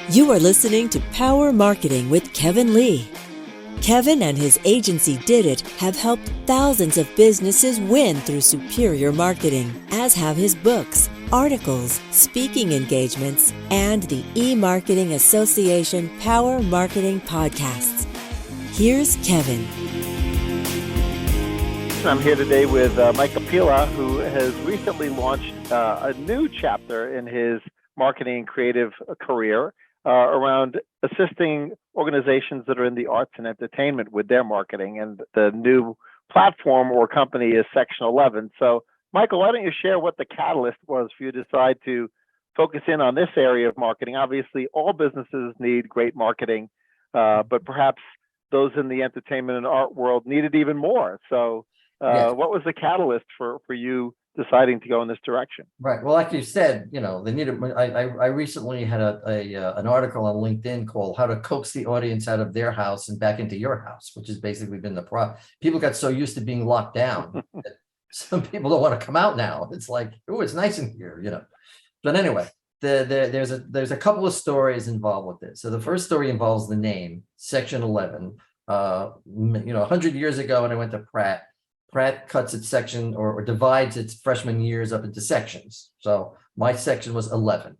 You are listening to Power Marketing with Kevin Lee. Kevin and his agency Did It have helped thousands of businesses win through superior marketing, as have his books, articles, speaking engagements, and the E-Marketing Association Power Marketing podcasts. Here's Kevin. I'm here today with Micheal Pilla, who has recently launched a new chapter in his marketing and creative career around assisting organizations that are in the arts and entertainment with their marketing. And the new platform or company is Section 11. So, Micheal, why don't you share what the catalyst was for you to decide to focus in on this area of marketing? Obviously, all businesses need great marketing, but perhaps those in the entertainment and art world need it even more. So, Yes. what was the catalyst for you deciding to go in this direction? Right. Well, like you said, they needed. I recently had an article on LinkedIn called "How to Coax the Audience Out of Their House and Back into Your House," which has basically been the problem. People got so used to being locked down that some people don't want to come out now. It's like, oh, it's nice in here. But anyway, there's a couple of stories involved with this. So the first story involves the name Section 11. 100 years ago, when I went to Pratt cuts its section or divides its freshman years up into sections. So my section was 11,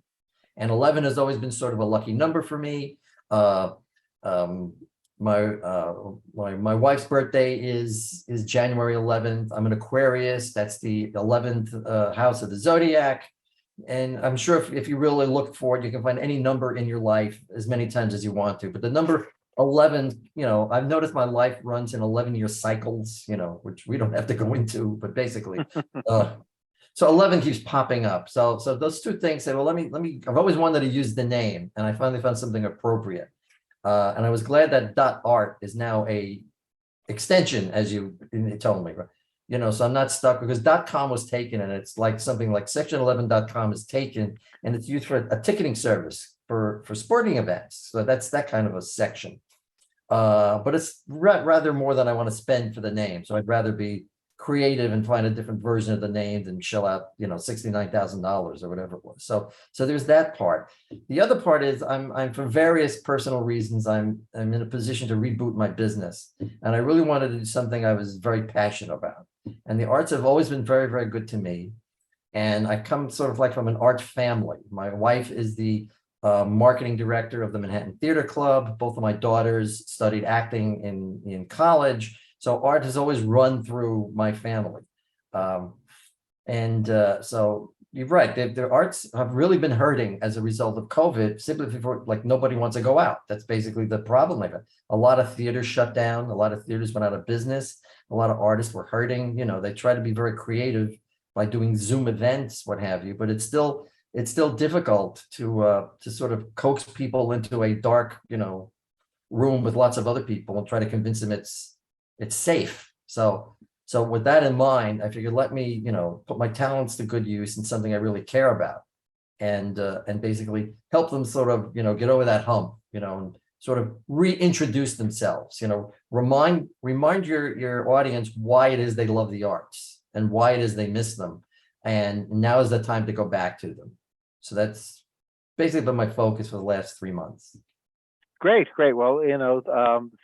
and 11 has always been sort of a lucky number for me. My wife's birthday is January 11th. I'm an Aquarius. That's the 11th house of the zodiac. And I'm sure if you really look for it, you can find any number in your life as many times as you want to. But the number 11, I've noticed my life runs in 11-year cycles, which we don't have to go into, but basically, so 11 keeps popping up. So those two things say, well, let me, I've always wanted to use the name, and I finally found something appropriate. And I was glad that .art is now a extension, as you told me, right? So I'm not stuck, because .com was taken, and it's like something like section11.com is taken, and it's used for a ticketing service for sporting events. So that's that kind of a section. But it's rather more than I want to spend for the name. So I'd rather be creative and find a different version of the name than shell out, $69,000 or whatever it was. So there's that part. The other part is I'm for various personal reasons, I'm in a position to reboot my business. And I really wanted to do something I was very passionate about. And the arts have always been very, very good to me. And I come sort of like from an art family. My wife is the marketing director of the Manhattan Theater Club. Both of my daughters studied acting in college. So art has always run through my family. So you're right, the arts have really been hurting as a result of COVID, simply before, like, nobody wants to go out. That's basically the problem. Like a lot of theaters shut down, a lot of theaters went out of business, a lot of artists were hurting. They try to be very creative by doing Zoom events, what have you, but it's still difficult to sort of coax people into a dark, room with lots of other people and try to convince them it's safe. So with that in mind, I figured, let me, put my talents to good use in something I really care about, and basically help them sort of, get over that hump, and sort of reintroduce themselves, remind your audience why it is they love the arts and why it is they miss them. And now is the time to go back to them. So that's basically been my focus for the last 3 months. Great. Well,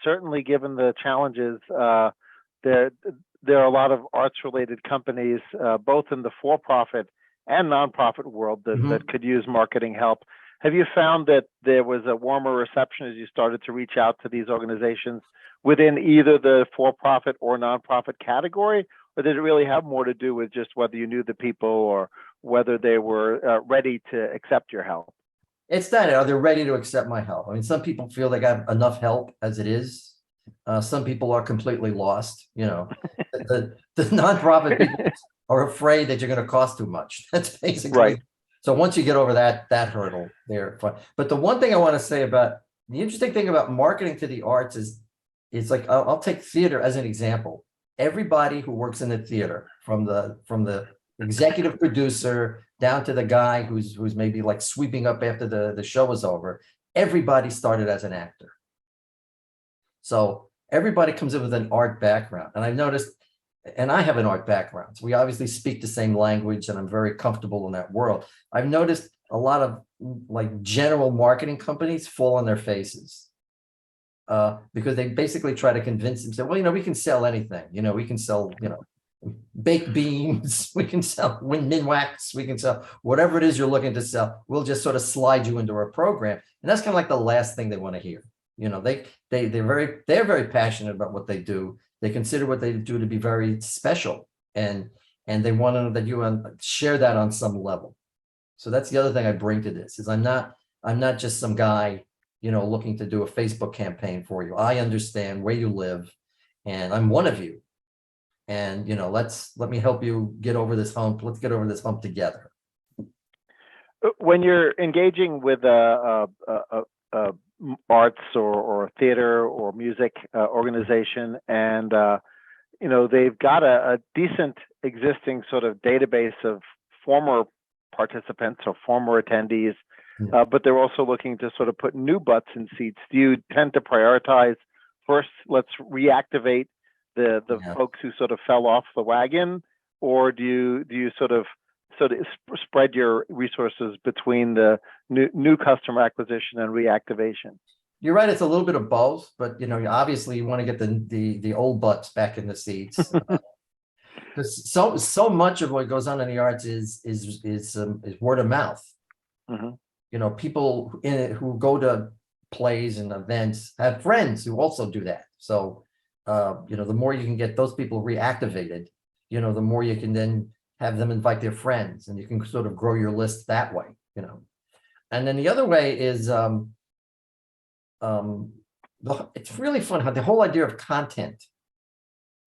certainly given the challenges, there are a lot of arts-related companies, both in the for-profit and nonprofit world, that could use marketing help. Have you found that there was a warmer reception as you started to reach out to these organizations within either the for-profit or nonprofit category? Or did it really have more to do with just whether you knew the people or whether they were ready to accept your help? It's that, are they ready to accept my help? I mean, some people feel they got enough help as it is. Some people are completely lost. The nonprofit people are afraid that you're going to cost too much. That's basically right. So once you get over that hurdle, they're fine. But the one thing I want to say about the interesting thing about marketing to the arts is, it's like, I'll take theater as an example. Everybody who works in the theater, from the executive producer down to the guy who's maybe like sweeping up after the show is over, everybody started as an actor. So everybody comes in with an art background. And I've noticed, and I have an art background, so we obviously speak the same language, and I'm very comfortable in that world. I've noticed a lot of like general marketing companies fall on their faces. Because they basically try to convince themselves, well, we can sell anything. We can sell, baked beans, we can sell wax, we can sell whatever it is you're looking to sell. We'll just sort of slide you into our program. And that's kind of like the last thing they want to hear. They're very passionate about what they do. They consider what they do to be very special. And they want to know that you share that on some level. So that's the other thing I bring to this is I'm not just some guy, looking to do a Facebook campaign for you. I understand where you live and I'm one of you. And, let me help you get over this hump. Let's get over this hump together. When you're engaging with arts or theater or music organization, and they've got a decent existing sort of database of former participants or former attendees, but they're also looking to sort of put new butts in seats. Do you tend to prioritize first, let's reactivate the folks who sort of fell off the wagon, or do you sort of spread your resources between the new customer acquisition and reactivation? You're right. It's a little bit of both, but obviously you want to get the old butts back in the seats. Because so much of what goes on in the arts is word of mouth. Mm-hmm. People who go to plays and events have friends who also do that. So the more you can get those people reactivated, the more you can then have them invite their friends, and you can sort of grow your list that way. And then the other way is it's really fun how the whole idea of content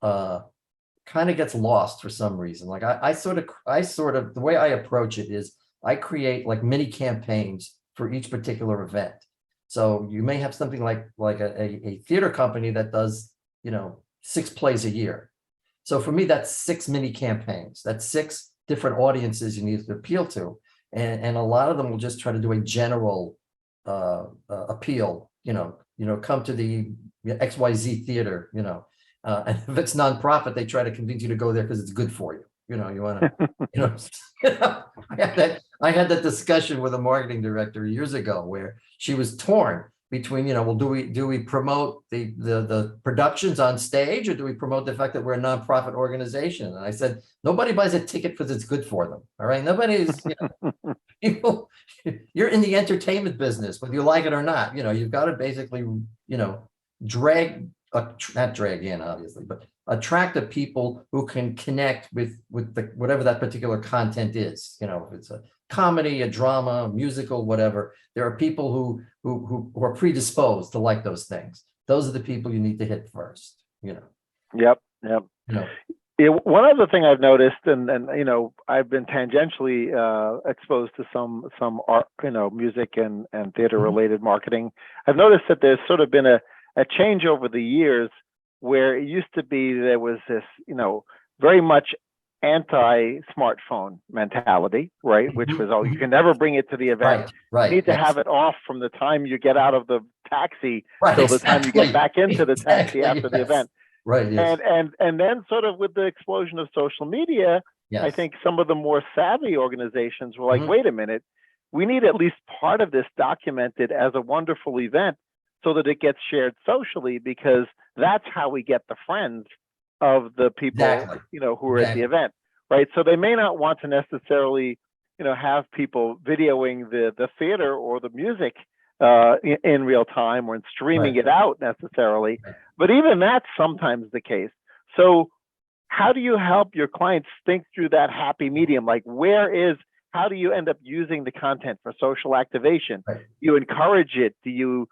kind of gets lost for some reason. Like I sort of the way I approach it is I create like mini campaigns for each particular event. So you may have something like a theater company that does 6 plays a year. So for me, that's 6 mini campaigns. That's 6 different audiences you need to appeal to, and a lot of them will just try to do a general appeal. Come to the XYZ theater. And if it's nonprofit, they try to convince you to go there because it's good for you. You want to. I had that discussion with a marketing director years ago where she was torn between, well, do we promote the productions on stage, or do we promote the fact that we're a nonprofit organization? And I said, nobody buys a ticket because it's good for them. All right. Nobody's, you're in the entertainment business, whether you like it or not. You've got to basically, not drag in, obviously, but attract the people who can connect with whatever that particular content is. If it's a comedy, a drama, a musical, whatever, there are people who are predisposed to like those things. Those are the people you need to hit first. Yep. One other thing I've noticed, and I've been tangentially exposed to some art, music and theater related marketing. I've noticed that there's sort of been a change over the years, where it used to be there was this, very much anti-smartphone mentality, right? Which was, you can never bring it to the event. Right. You need to have it off from the time you get out of the taxi till the time you get back into the taxi after the event. Right. Yes. And then sort of with the explosion of social media, I think some of the more savvy organizations were like, wait a minute, we need at least part of this documented as a wonderful event so that it gets shared socially, because that's how we get the friends of the people, who are at the event, right? So they may not want to necessarily, have people videoing the theater or the music in real time or streaming it out necessarily, but even that's sometimes the case. So how do you help your clients think through that happy medium? Like, how do you end up using the content for social activation? You encourage it? Do you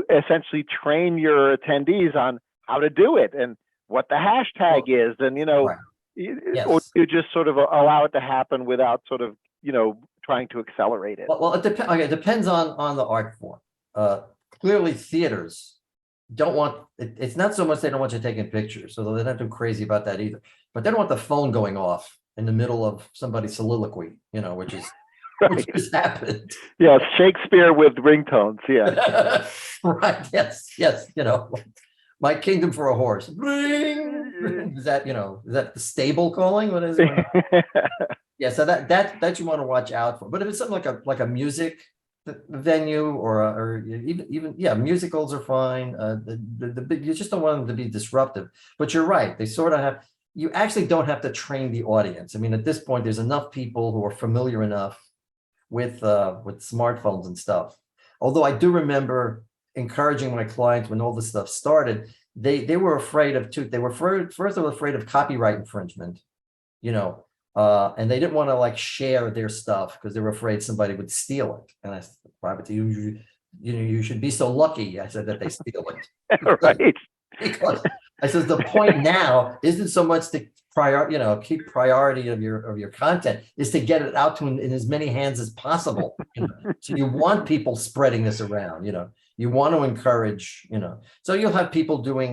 essentially train your attendees on how to do it and what the hashtag is, and or you just sort of allow it to happen without sort of trying to accelerate it? Well, it depends on the art form. Clearly, theaters don't want it's not so much they don't want you taking pictures, so they're not too crazy about that either. But they don't want the phone going off in the middle of somebody's soliloquy, which is. Which has happened. Yes, Shakespeare with ringtones. Yeah. Right. Yes. My kingdom for a horse. Ring. Is that the stable calling? What is it? Yeah, so that you want to watch out for. But if it's something like a music venue or even yeah, musicals are fine. You just don't want them to be disruptive. But you're right, they sort of have. You actually don't have to train the audience. I mean, at this point, there's enough people who are familiar enough with smartphones and stuff. Although I do remember encouraging my clients when all this stuff started, they were afraid of two. They were first they were afraid of copyright infringement, you know, and they didn't want to like share their stuff because they were afraid somebody would steal it. And I said, Robert, you should be so lucky. I said that they steal it. Right. Because I says the point now isn't so much to keep priority of your content, is to get it out to in as many hands as possible. So you want people spreading this around, you want to encourage, so you'll have people doing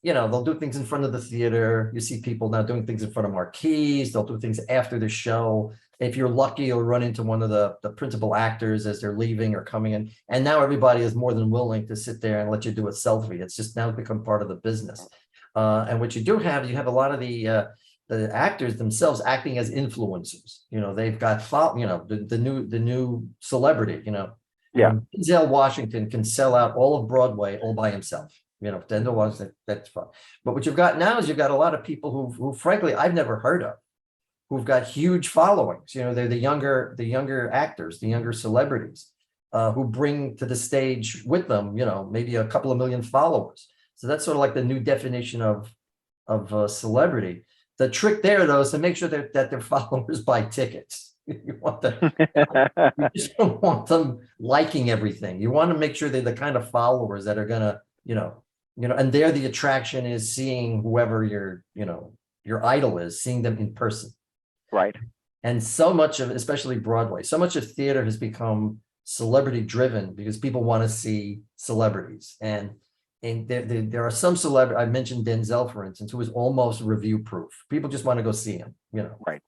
they'll do things in front of the theater. You see people now doing things in front of marquees. They'll do things after the show. If you're lucky, you'll run into one of the principal actors as they're leaving or coming in. And now everybody is more than willing to sit there and let you do a selfie. It's just now become part of the business. And what you have a lot of the actors themselves acting as influencers. They've got the new celebrity. Yeah. Denzel Washington can sell out all of Broadway all by himself. Denzel Washington, that's fine. But what you've got now is you've got a lot of people who frankly I've never heard of, who've got huge followings. They're the younger actors, the younger celebrities, who bring to the stage with them, maybe a couple of million followers. So that's sort of like the new definition of celebrity. The trick there, though, is to make sure that their followers buy tickets. You just don't want them liking everything. You want to make sure they're the kind of followers that are gonna, and there the attraction is seeing whoever your idol is, seeing them in person. Right. And so much of, especially Broadway, so much of theater has become celebrity driven because people want to see celebrities. And there are some celebrities, I mentioned Denzel, for instance, who is almost review proof. People just want to go see him, Right.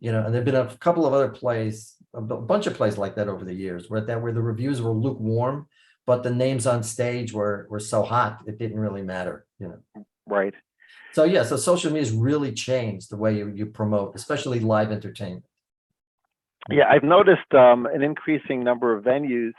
And there've been a couple of other plays, a bunch of plays like that over the years where the reviews were lukewarm, but the names on stage were so hot, it didn't really matter, Right. So yeah, so social media has really changed the way you promote, especially live entertainment. Yeah, I've noticed an increasing number of venues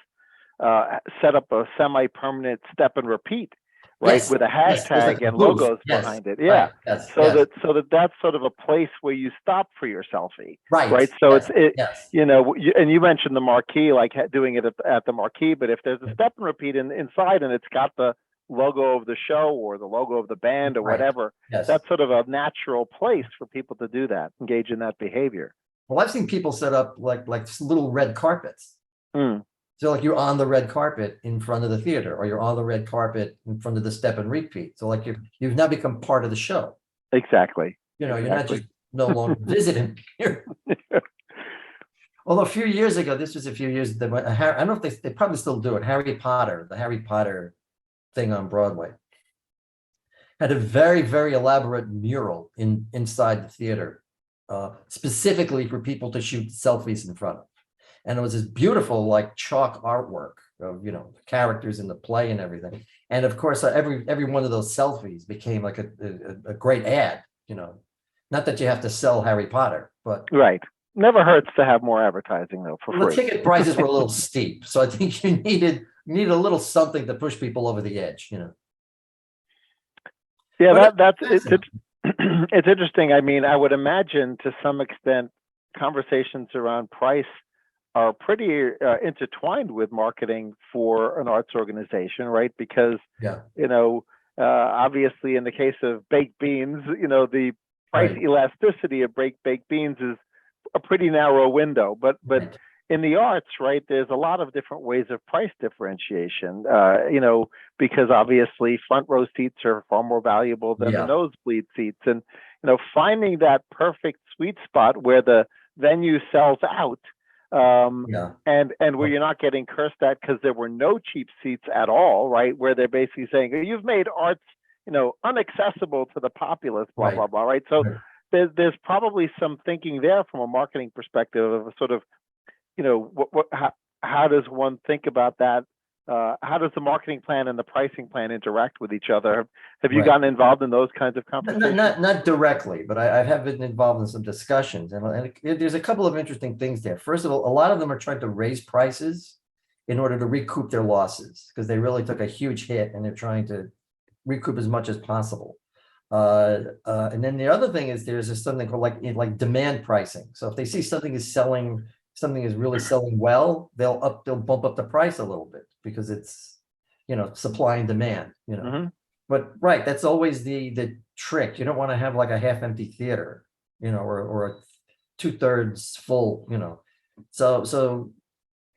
set up a semi-permanent step and repeat, right, Yes, with a yes, hashtag like a and booth. logos Yes, behind it. Yeah, right, yes, so yes, that's sort of a place where you stop for your selfie, right, So yes, yes, and you mentioned the marquee, like doing it at the marquee, but if there's a step and repeat inside and it's got the logo of the show or the logo of the band or right, whatever, yes. that's sort of a natural place for people to do that, engage in that behavior. Well, I've seen people set up like little red carpets. Mm. So like you're on the red carpet in front of the theater, or you're on the red carpet in front of the step and repeat. So like you've now become part of the show. Exactly. You're not just no longer visiting here. Although a few years ago, this was a few years, I don't know if they probably still do it. The Harry Potter thing on Broadway had a very, very elaborate mural inside the theater, specifically for people to shoot selfies in front of. And it was this beautiful, like chalk artwork of, the characters in the play and everything. And of course, every one of those selfies became like a great ad, not that you have to sell Harry Potter, but. Right. Never hurts to have more advertising though for free. The ticket prices were a little steep. So I think you needed a little something to push people over the edge, Yeah, it's interesting. I mean, I would imagine to some extent conversations around price are pretty intertwined with marketing for an arts organization, right? Because obviously in the case of baked beans, the price elasticity of baked beans is a pretty narrow window, but in the arts, right, there's a lot of different ways of price differentiation, because obviously front row seats are far more valuable than the nosebleed seats. And, finding that perfect sweet spot where the venue sells out and where you're not getting cursed at because there were no cheap seats at all, right, where they're basically saying, you've made arts, unaccessible to the populace, blah, blah, blah, right? So there's probably some thinking there from a marketing perspective of a sort of, how does one think about that how does the marketing plan and the pricing plan interact with each other? Have you Right. gotten involved in those kinds of Not, conversations? not directly, but I have been involved in some discussions, and there's a couple of interesting things there. First of all, a lot of them are trying to raise prices in order to recoup their losses because they really took a huge hit and they're trying to recoup as much as possible. And then the other thing is there's something called like demand pricing. So if they see something is really selling well, they'll bump up the price a little bit because it's, supply and demand, Mm-hmm. But right, that's always the trick. You don't want to have like a half empty theater, or a 2/3 full, So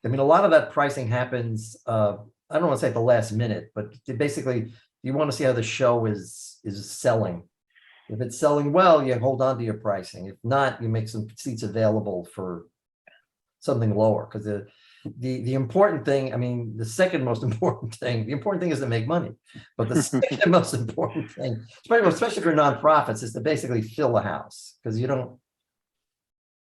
I mean, a lot of that pricing happens, I don't want to say at the last minute, but basically you want to see how the show is selling. If it's selling well, you hold on to your pricing. If not, you make some seats available for something lower. Because the important thing, I mean, the second most important thing, the important thing is to make money. But the second most important thing, especially for nonprofits, is to basically fill a house. Because you don't,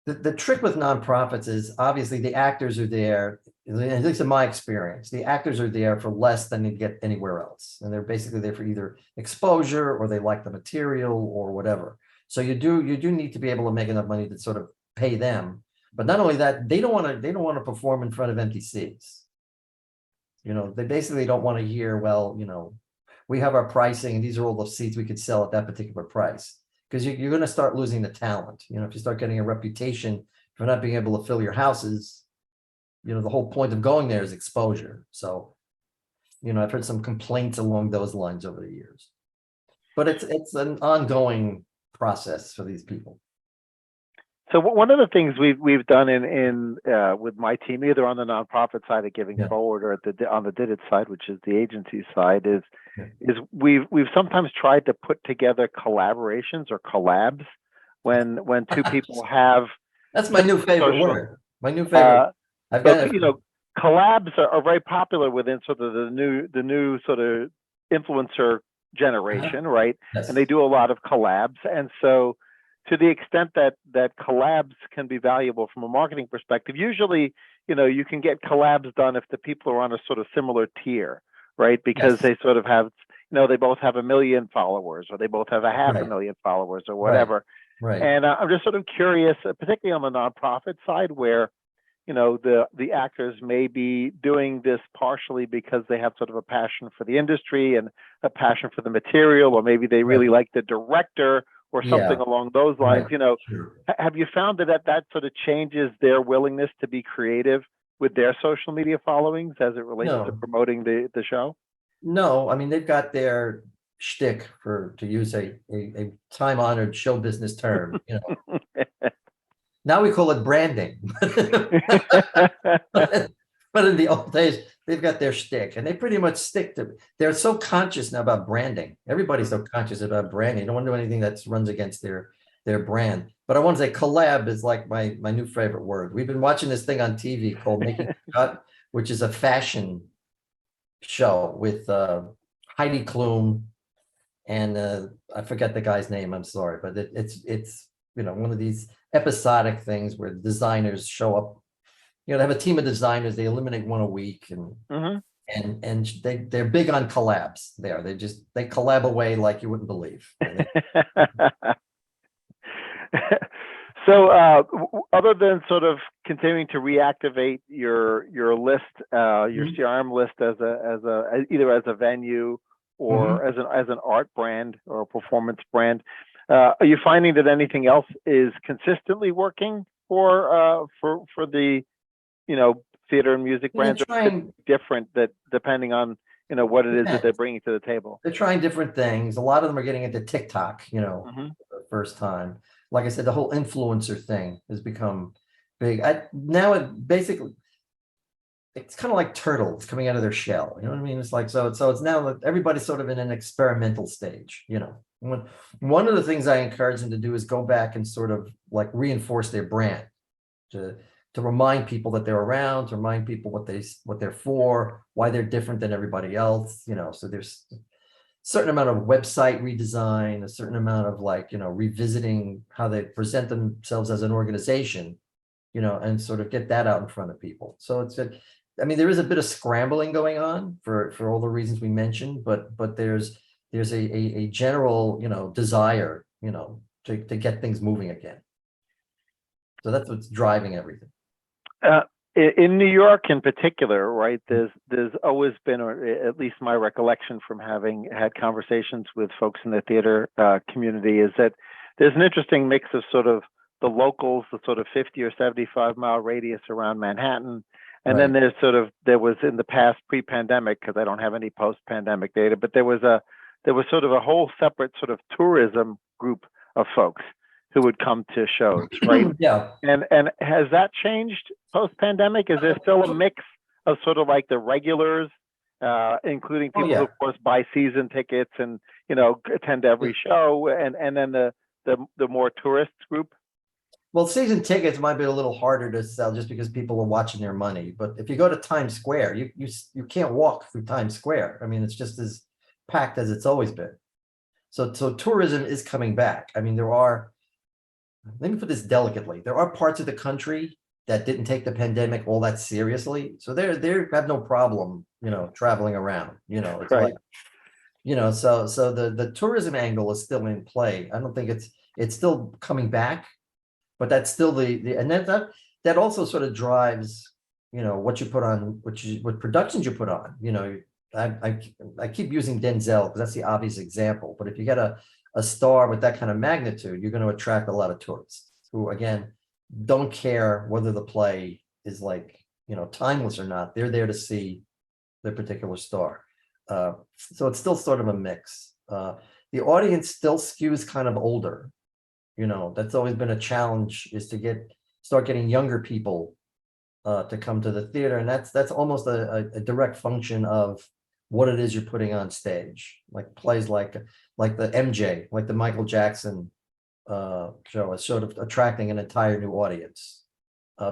the trick with nonprofits is obviously the actors are there, at least in my experience, the actors are there for less than you get anywhere else. And they're basically there for either exposure or they like the material or whatever. So you do need to be able to make enough money to sort of pay them. But not only that, they don't want to perform in front of empty seats. They basically don't want to hear, well, we have our pricing and these are all the seats we could sell at that particular price. Because you're going to start losing the talent. If you start getting a reputation for not being able to fill your houses, the whole point of going there is exposure. So, I've heard some complaints along those lines over the years. But it's an ongoing process for these people. So one of the things we've done in with my team, either on the nonprofit side of Giving Forward or on the Did It side, which is the agency side, is we've sometimes tried to put together collaborations or collabs when two people have. That's my new favorite word. My new favorite. I've got collabs are very popular within sort of the new sort of influencer generation, right? Yes. And they do a lot of collabs, and so, to the extent that collabs can be valuable from a marketing perspective, usually, you can get collabs done if the people are on a sort of similar tier, right? Because they sort of have, they both have 1 million followers, or they both have a 500,000 followers, or whatever. Right. And I'm just sort of curious, particularly on the nonprofit side, where the actors may be doing this partially because they have sort of a passion for the industry and a passion for the material, or maybe they really like the director or something along those lines. Sure. Have you found that sort of changes their willingness to be creative with their social media followings as it relates to promoting the show? No, I mean, they've got their shtick, to use a time-honored show business term. Now we call it branding. But in the old days, they've got their shtick, and they pretty much stick to it. They're so conscious now about branding. Everybody's so conscious about branding. They don't want to do anything that runs against their brand. But I want to say collab is like my new favorite word. We've been watching this thing on TV called Making the Cut, which is a fashion show with Heidi Klum and I forget the guy's name. I'm sorry, but it's one of these episodic things where designers show up. They have a team of designers. They eliminate one a week, and they're big on collabs. They collab away like you wouldn't believe. So, other than sort of continuing to reactivate your list, your CRM list as either as a venue or as an art brand or a performance brand, are you finding that anything else is consistently working for the theater and music brands, are different that depending on what it is that they're bringing to the table? They're trying different things. A lot of them are getting into TikTok, for the first time. Like I said, the whole influencer thing has become big. Now it's kind of like turtles coming out of their shell. You know what I mean? It's like so it's now that everybody's sort of in an experimental stage. One of the things I encourage them to do is go back and sort of like reinforce their brand, to remind people that they're around, to remind people what they're for, why they're different than everybody else. So there's a certain amount of website redesign, a certain amount of revisiting how they present themselves as an organization, and sort of get that out in front of people. So I mean, there is a bit of scrambling going on for all the reasons we mentioned, but there's a general, desire, to get things moving again. So that's what's driving everything. Uh, in New York, in particular, right? There's always been, or at least my recollection from having had conversations with folks in the theater community, is that there's an interesting mix of sort of the locals, the sort of 50 or 75-mile radius around Manhattan, and then Right. there was in the past pre-pandemic, because I don't have any post-pandemic data, but there was sort of a whole separate sort of tourism group of folks who would come to shows, right? Yeah. And has that changed post-pandemic? Is there still a mix of sort of like the regulars, including Oh, people who, yeah. of course, buy season tickets and attend every show, and then the more tourist group? Well, season tickets might be a little harder to sell just because people are watching their money. But if you go to Times Square, you can't walk through Times Square. I mean, it's just as packed as it's always been. So tourism is coming back. I mean, let me put this delicately. There are parts of the country that didn't take the pandemic all that seriously. So they have no problem, traveling around, it's Right. like, so the tourism angle is still in play. I don't think it's still coming back, but that's still and that also sort of drives, what you put on, what productions you put on, I keep using Denzel because that's the obvious example, but if you get a star with that kind of magnitude, you're going to attract a lot of tourists who, again, don't care whether the play is like, timeless or not. They're there to see their particular star. So it's still sort of a mix. The audience still skews kind of older. That's always been a challenge, is to start getting younger people to come to the theater. And that's almost a direct function of what it is you're putting on stage, like plays like the MJ, like the Michael Jackson show is sort of attracting an entire new audience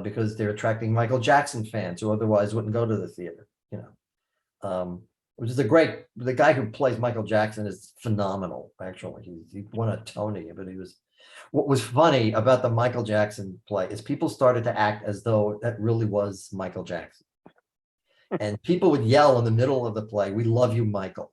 because they're attracting Michael Jackson fans who otherwise wouldn't go to the theater, which is the guy who plays Michael Jackson is phenomenal. Actually, he won a Tony, but what was funny about the Michael Jackson play is people started to act as though that really was Michael Jackson. And people would yell in the middle of the play, "We love you, Michael."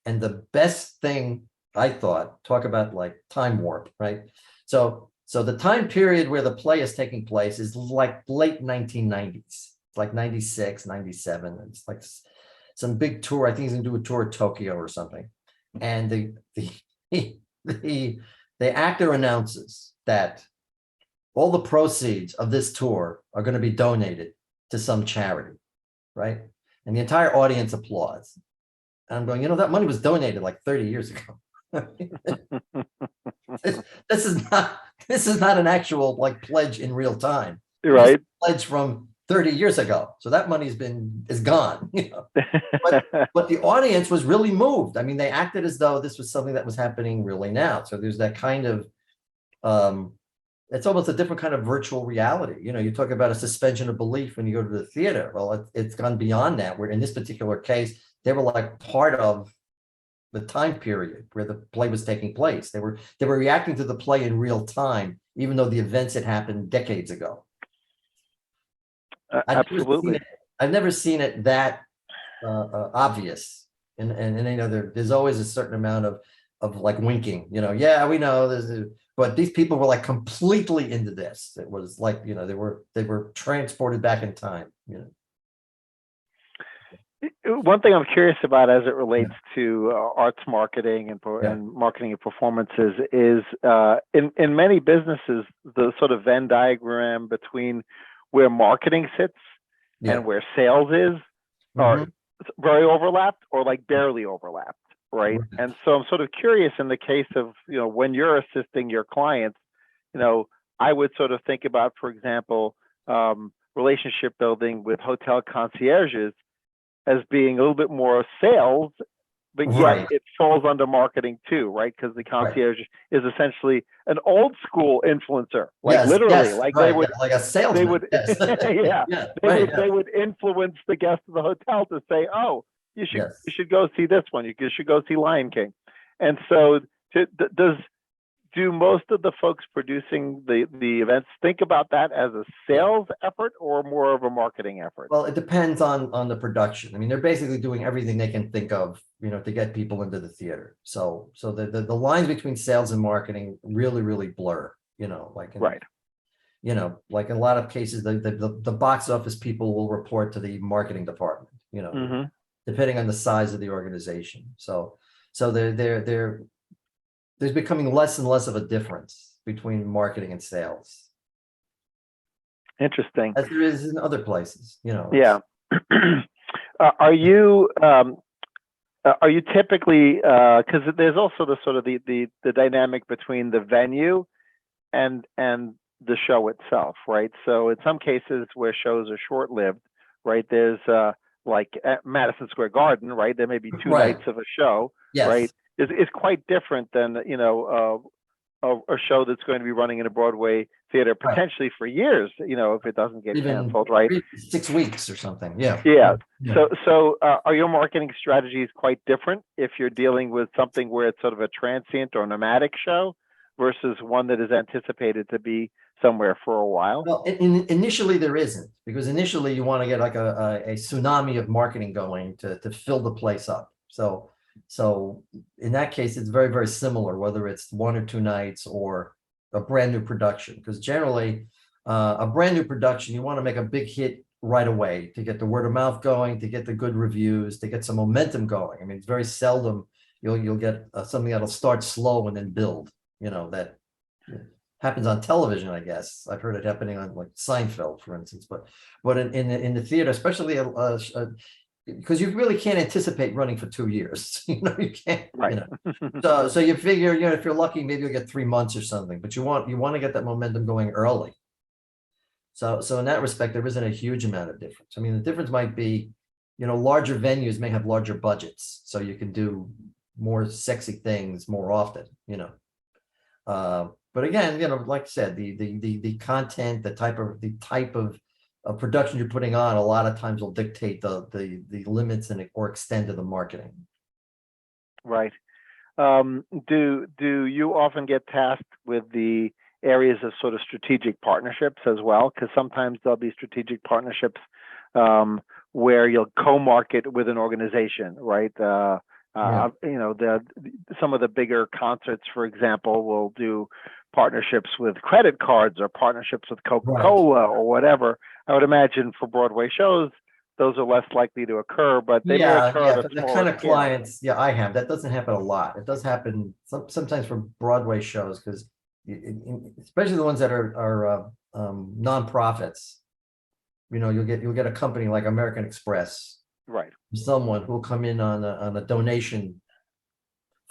And the best thing I thought, talk about like time warp, right? So the time period where the play is taking place is like late 1990s. It's like 96, 97. It's like some big tour. I think he's gonna do a tour of Tokyo or something. And the actor announces that all the proceeds of this tour are going to be donated to some charity, right? And the entire audience applauds. And I'm going, that money was donated like 30 years ago. this is not an actual like pledge in real time. Right. Pledge from 30 years ago. So that money is gone. But the audience was really moved. I mean, they acted as though this was something that was happening really now. So there's that kind of it's almost a different kind of virtual reality. You talk about a suspension of belief when you go to the theater. Well, it's gone beyond that, where in this particular case, they were like part of the time period where the play was taking place. They were reacting to the play in real time, even though the events had happened decades ago. Absolutely. I've never seen it that obvious. And there's always a certain amount of like winking, yeah, we know this, but these people were like completely into this. It was like, they were transported back in time, One thing I'm curious about as it relates to arts marketing and marketing and performances is in many businesses, the sort of Venn diagram between where marketing sits and where sales is are very overlapped or like barely overlapped, right? And so I'm sort of curious in the case of, when you're assisting your clients, I would sort of think about, for example, relationship building with hotel concierges as being a little bit more sales, but yet it falls under marketing too, right? Because the concierge is essentially an old school influencer, like literally, like they would, like a salesman. they would, they would influence the guests of the hotel to say, "Oh, you should go see this one. You should go see Lion King." And so, do most of the folks producing the events think about that as a sales effort or more of a marketing effort? Well, it depends on the production. I mean, they're basically doing everything they can think of, to get people into the theater. So the lines between sales and marketing really blur, like Right. Like in a lot of cases, the box office people will report to the marketing department, Mm-hmm. depending on the size of the organization. So there's becoming less and less of a difference between marketing and sales, Interesting. as there is in other places, Yeah. Are you typically, because there's also the sort of the dynamic between the venue and the show itself, right? So in some cases where shows are short-lived, right? There's like at Madison Square Garden, right? There may be two Right. nights of a show, Yes. right? It's quite different than a show that's going to be running in a Broadway theater Right. potentially for years, if it doesn't get Even canceled, right? 6 weeks or something. Yeah. Yeah. Yeah. So are your marketing strategies quite different if you're dealing with something where it's sort of a transient or nomadic show versus one that is anticipated to be somewhere for a while? Well, initially there isn't, because initially you want to get like a tsunami of marketing going to fill the place up. So in that case, it's very similar, whether it's 1 or 2 nights or a brand new production, because generally a brand new production, you want to make a big hit right away to get the word of mouth going, to get the good reviews, to get some momentum going. I mean, it's very seldom you'll get something that'll start slow and then build. That happens on television, I guess. I've heard it happening on like Seinfeld, for instance. But in the theater, especially because you really can't anticipate running for 2 years. You can't. Right. So you figure, if you're lucky, maybe you'll get 3 months or something. But you want to get that momentum going early. So in that respect, there isn't a huge amount of difference. I mean, the difference might be, larger venues may have larger budgets, so you can do more sexy things more often. But again, like I said, the content, the type of production you're putting on, a lot of times will dictate the limits or extent of the marketing. Right. Do you often get tasked with the areas of sort of strategic partnerships as well? Because sometimes there'll be strategic partnerships where you'll co-market with an organization, right? Some of the bigger concerts, for example, will do partnerships with credit cards or partnerships with Coca-Cola or whatever. I would imagine for Broadway shows, those are less likely to occur, but they may occur at a the smaller kind of scale. clients, I have. That doesn't happen a lot. It does happen sometimes for Broadway shows, because especially the ones that are nonprofits. You'll get a company like American Express, Right. someone who'll come in on a donation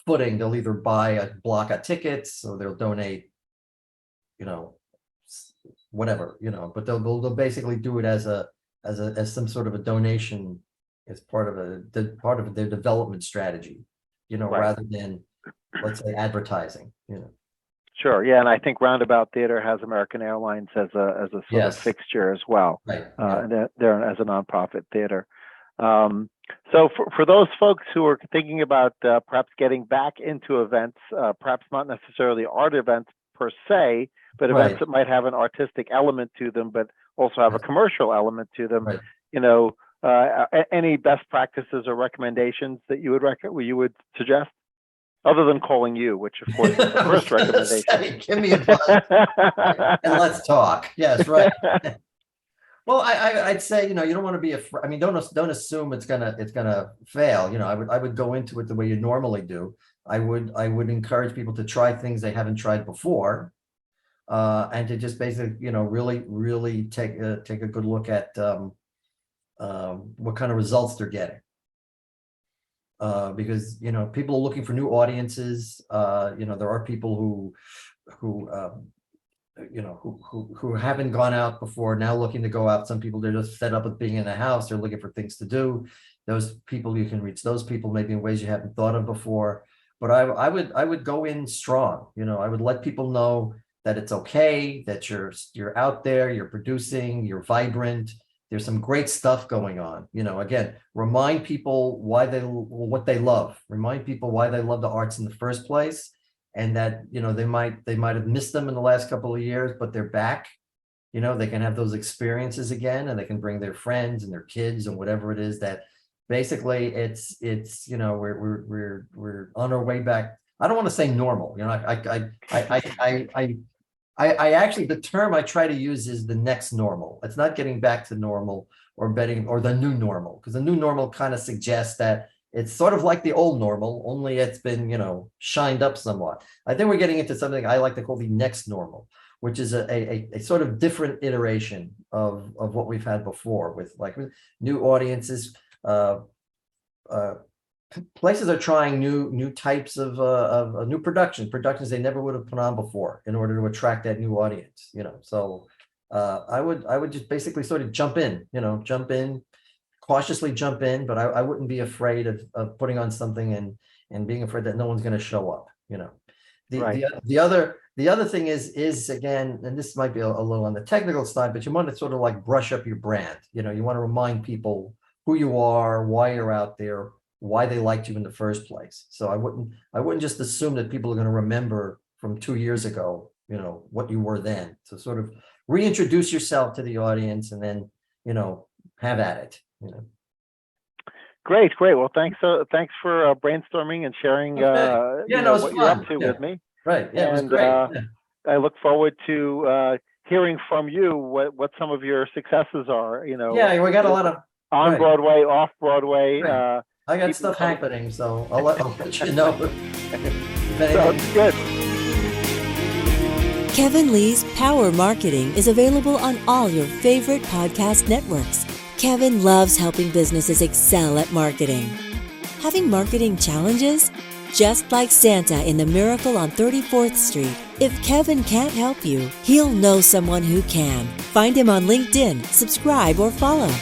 footing. They'll either buy a block of tickets or they'll donate, whatever, but they'll basically do it as some sort of a donation, as part of their development strategy, Right. rather than, let's say, advertising. Sure. Yeah, and I think Roundabout Theater has American Airlines as a sort of Yes. fixture as well. Right. And they're as a nonprofit theater. So for those folks who are thinking about perhaps getting back into events, perhaps not necessarily art events per se, but events Right. that might have an artistic element to them, but also have a commercial element to them, Right. any best practices or recommendations that you would suggest? Other than calling you, which of course is the first recommendation. Give me a buzz and let's talk. Yes, right. Well, I'd say, you don't want to be afraid. I mean, don't assume it's gonna fail. I would go into it the way you normally do. I would encourage people to try things they haven't tried before, and to just basically, really take a good look at what kind of results they're getting. Because people are looking for new audiences. There are people who haven't gone out before, now looking to go out. Some people, they're just fed up with being in the house. They're looking for things to do. Those people, you can reach those people maybe in ways you haven't thought of before. But I would go in strong. I would let people know that it's okay, that you're out there, you're producing, you're vibrant. There's some great stuff going on. Again, remind people what they love. Remind people why they love the arts in the first place, and that, they might have missed them in the last couple of years, but they're back. They can have those experiences again, and they can bring their friends and their kids and whatever it is that basically it's we're on our way back. I don't want to say normal. I actually, the term I try to use is the next normal. It's not getting back to normal or the new normal, because the new normal kind of suggests that it's sort of like the old normal, only it's been, shined up somewhat. I think we're getting into something I like to call the next normal, which is a sort of different iteration of what we've had before, with new audiences. Places are trying new types of new productions they never would have put on before in order to attract that new audience. So I would just basically sort of jump in, cautiously jump in, but I wouldn't be afraid of putting on something and being afraid that no one's going to show up. Right. The other thing is again, and this might be a little on the technical side, but you want to sort of like brush up your brand. You want to remind people who you are, why you're out there, why they liked you in the first place. So I wouldn't just assume that people are going to remember from 2 years ago, what you were then. So sort of reintroduce yourself to the audience, and then, have at it. Great. Well, thanks for brainstorming and sharing Okay. what you're up to with me. Right. Yeah, it was And great. I look forward to hearing from you what some of your successes are. Yeah, we got a lot of on right. Broadway, off Broadway. Right. I got stuff happening, so I'll let you know. Sounds good. Kevin Lee's Power Marketing is available on all your favorite podcast networks. Kevin loves helping businesses excel at marketing. Having marketing challenges? Just like Santa in The Miracle on 34th Street, if Kevin can't help you, he'll know someone who can. Find him on LinkedIn, subscribe, or follow.